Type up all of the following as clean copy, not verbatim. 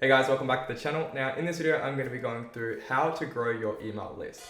Hey guys, welcome back to the channel. Now in this video, I'm going to be going through how to grow your email list.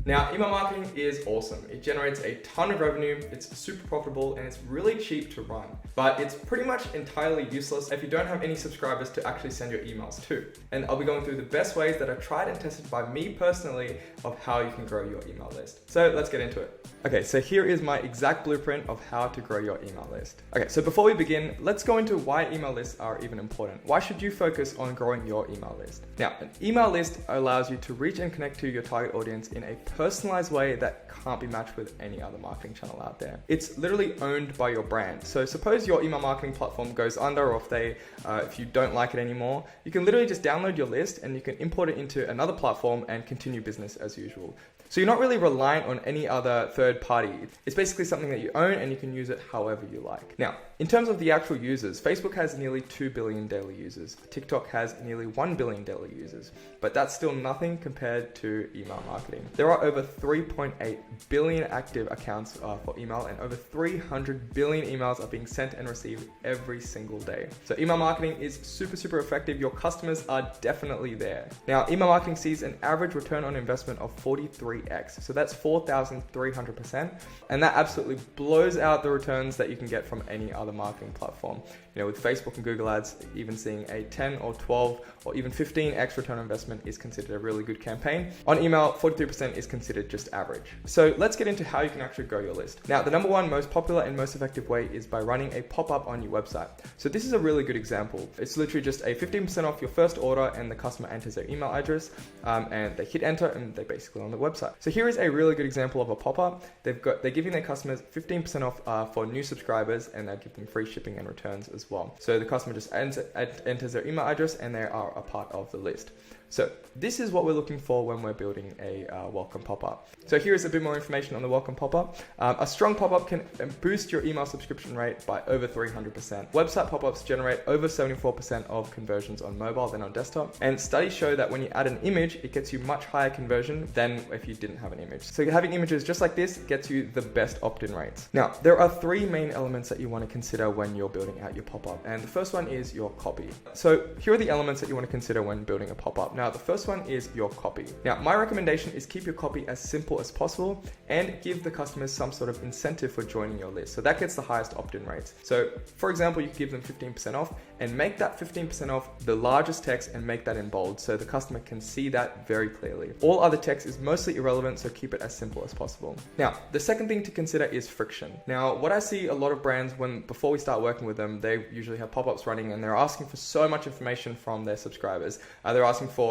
Now, email marketing is awesome. It generates a ton of revenue, it's super profitable, and it's really cheap to run. But it's pretty much entirely useless if you don't have any subscribers to actually send your emails to. And I'll be going through the best ways that are tried and tested by me personally of how you can grow your email list. So let's get into it. Okay, so here is my exact blueprint of how to grow your email list. Okay, so before we begin, let's go into why email lists are even important. Why should you focus on growing your email list? Now, an email list allows you to reach and connect to your target audience in a personalized way that can't be matched with any other marketing channel out there. It's literally owned by your brand. So suppose your email marketing platform goes under, or if you don't like it anymore, you can literally just download your list and you can import it into another platform and continue business as usual. So you're not really reliant on any other third party. It's basically something that you own and you can use it however you like. Now, in terms of the actual users, Facebook has nearly 2 billion daily users. TikTok has nearly 1 billion daily users, but that's still nothing compared to email marketing. There are over 3.8 billion active accounts for email, and over 300 billion emails are being sent and received every single day. So email marketing is super effective. Your customers are definitely there. Now, email marketing sees an average return on investment of 43x. So that's 4,300%. And that absolutely blows out the returns that you can get from any other marketing platform. You know, with Facebook and Google ads, even seeing a 10 or 12 or even 15x return on investment is considered a really good campaign. On email, 43% is considered just average. So let's get into how you can actually grow your list. Now, the number one most popular and most effective way is by running a pop-up on your website. So this is a really good example. It's literally just a 15% off your first order, and the customer enters their email address and they hit enter and they're basically on the website. So here is a really good example of a pop-up. They're giving their customers 15% off for new subscribers, and they give them free shipping and returns as well. So the customer just enters their email address and they are a part of the list. So this is what we're looking for when we're building a welcome pop-up. So here is a bit more information on the welcome pop-up. A strong pop-up can boost your email subscription rate by over 300%. Website pop-ups generate over 74% of conversions on mobile than on desktop. And studies show that when you add an image, it gets you much higher conversion than if you didn't have an image. So having images just like this gets you the best opt-in rates. Now, there are three main elements that you want to consider when you're building out your pop-up. And the first one is your copy. So here are the elements that you want to consider when building a pop-up. Now, the first one is your copy. Now, my recommendation is keep your copy as simple as possible and give the customers some sort of incentive for joining your list. So that gets the highest opt-in rates. So for example, you could give them 15% off and make that 15% off the largest text and make that in bold so the customer can see that very clearly. All other text is mostly irrelevant, so keep it as simple as possible. Now, the second thing to consider is friction. Now, what I see a lot of brands before we start working with them, they usually have pop-ups running and they're asking for so much information from their subscribers. They're asking for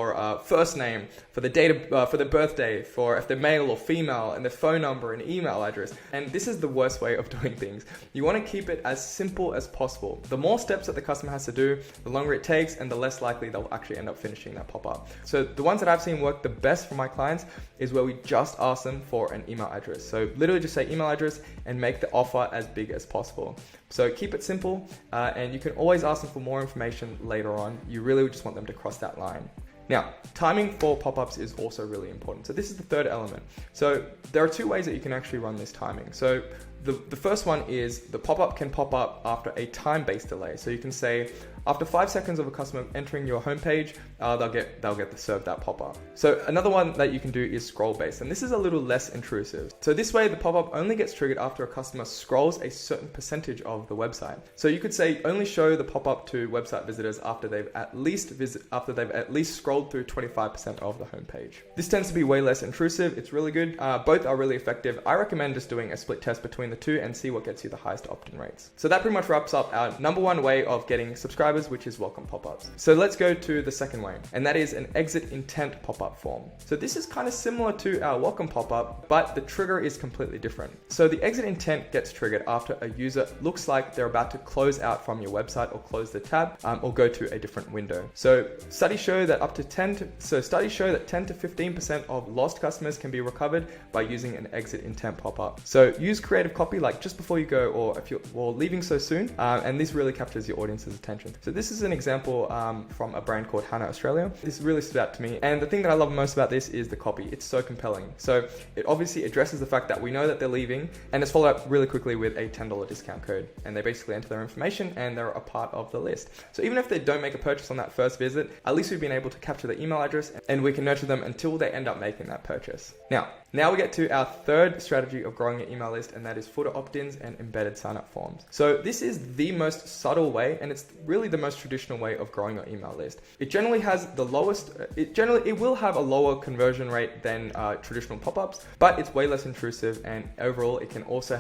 first name, for the date for the birthday, for if they're male or female, and their phone number and email address. And this is the worst way of doing things. You want to keep it as simple as possible. The more steps that the customer has to do, the longer it takes, and the less likely they'll actually end up finishing that pop-up. So the ones that I've seen work the best for my clients is where we just ask them for an email address. So literally just say email address and make the offer as big as possible. So keep it simple, and you can always ask them for more information later on. You really just want them to cross that line. Now, timing for pop-ups is also really important. So this is the third element. So there are two ways that you can actually run this timing. So the first one is the pop-up can pop up after a time-based delay. So you can say, after 5 seconds of a customer entering your homepage, they'll get served that pop-up. So another one that you can do is scroll-based, and this is a little less intrusive. So this way, the pop-up only gets triggered after a customer scrolls a certain percentage of the website. So you could say only show the pop-up to website visitors after they've at least scrolled through 25% of the homepage. This tends to be way less intrusive. It's really good. Both are really effective. I recommend just doing a split test between the two and see what gets you the highest opt-in rates. So that pretty much wraps up our number one way of getting subscribers, which is welcome pop-ups. So let's go to the second way, and that is an exit intent pop-up form. So this is kind of similar to our welcome pop-up, but the trigger is completely different. So the exit intent gets triggered after a user looks like they're about to close out from your website or close the tab or go to a different window. So studies show that 10 to 15% of lost customers can be recovered by using an exit intent pop-up. So use creative copy like just before you go, or if you're leaving so soon, and this really captures your audience's attention. So this is an example from a brand called Hannah Australia. This really stood out to me, and the thing that I love most about this is the copy. It's so compelling. So it obviously addresses the fact that we know that they're leaving, and it's followed up really quickly with a $10 discount code, and they basically enter their information and they're a part of the list. So even if they don't make a purchase on that first visit, at least we've been able to capture the email address and we can nurture them until they end up making that purchase. Now we get to our third strategy of growing your email list, and that is footer opt-ins and embedded sign-up forms. So this is the most subtle way, and it's really the most traditional way of growing your email list. It generally has the lowest, it will have a lower conversion rate than traditional pop-ups, but it's way less intrusive, and overall it can also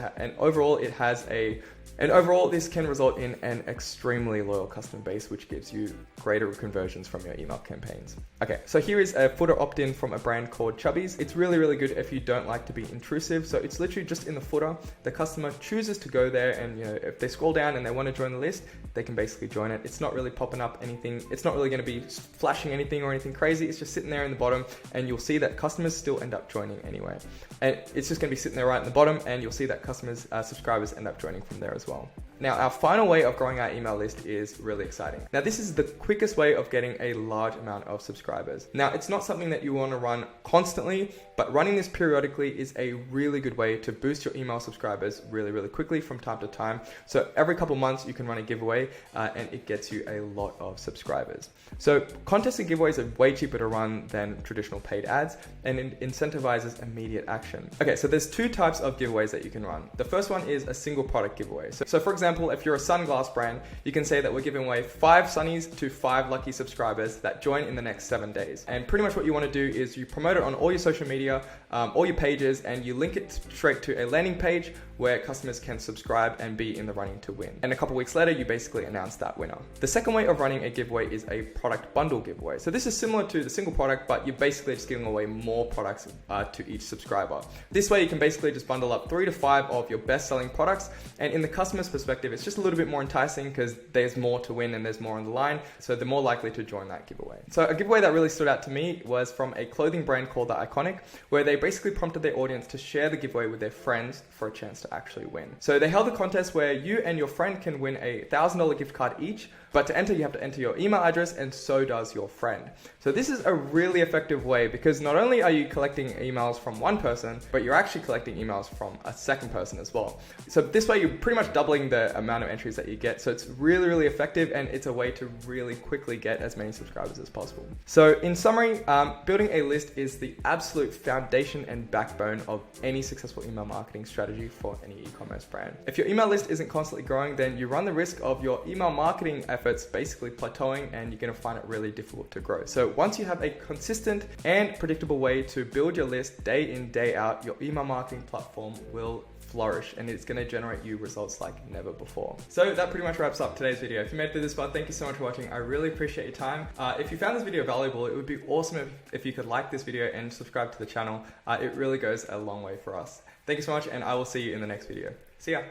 overall this can result in an extremely loyal customer base, which gives you greater conversions from your email campaigns. Okay, so here is a footer opt-in from a brand called Chubbies. It's really, really good if you don't like to be intrusive. So it's literally just in the footer. The customer chooses to go there, and if they scroll down and they want to join the list, they can basically join it. It's not really popping up anything. It's not really going to be flashing anything or anything crazy. It's just sitting there in the bottom, and you'll see that customers still end up joining anyway. And it's just going to be sitting there right in the bottom, and you'll see that customers, subscribers end up joining from there as well. Now, our final way of growing our email list is really exciting. Now, this is the quickest way of getting a large amount of subscribers. Now, it's not something that you want to run constantly, but running this periodically is a really good way to boost your email subscribers really, really quickly from time to time. So every couple months, you can run a giveaway, and it gets you a lot of subscribers. So contests and giveaways are way cheaper to run than traditional paid ads, and it incentivizes immediate action. Okay, so there's two types of giveaways that you can run. The first one is a single product giveaway. So for example, if you're a sunglass brand, you can say that we're giving away 5 sunnies to 5 lucky subscribers that join in the next 7 days. And pretty much what you want to do is you promote it on all your social media, all your pages, and you link it straight to a landing page where customers can subscribe and be in the running to win. And a couple weeks later, you basically announce that winner. The second way of running a giveaway is a product bundle giveaway. So this is similar to the single product, but you're basically just giving away more products to each subscriber. This way you can basically just bundle up 3 to 5 of your best selling products. And in the customer's perspective, it's just a little bit more enticing because there's more to win and there's more on the line. So they're more likely to join that giveaway. So a giveaway that really stood out to me was from a clothing brand called The Iconic, where they basically prompted their audience to share the giveaway with their friends for a chance to actually win. So they held a contest where you and your friend can win a $1,000 gift card each, but to enter, you have to enter your email address, and so does your friend. So this is a really effective way because not only are you collecting emails from one person, but you're actually collecting emails from a second person as well. So this way you're pretty much doubling the amount of entries that you get. So it's really, really effective, and it's a way to really quickly get as many subscribers as possible. So in summary, building a list is the absolute foundation and backbone of any successful email marketing strategy for any e-commerce brand. If your email list isn't constantly growing, then you run the risk of your email marketing efforts basically plateauing, and you're going to find it really difficult to grow. So once you have a consistent and predictable way to build your list day in, day out, your email marketing platform will flourish, and it's going to generate you results like never before. So that pretty much wraps up today's video. If you made it through this far, thank you so much for watching. I really appreciate your time. If you found this video valuable, it would be awesome if you could like this video and subscribe to the channel. It really goes a long way for us. Thank you so much, and I will see you in the next video. See ya.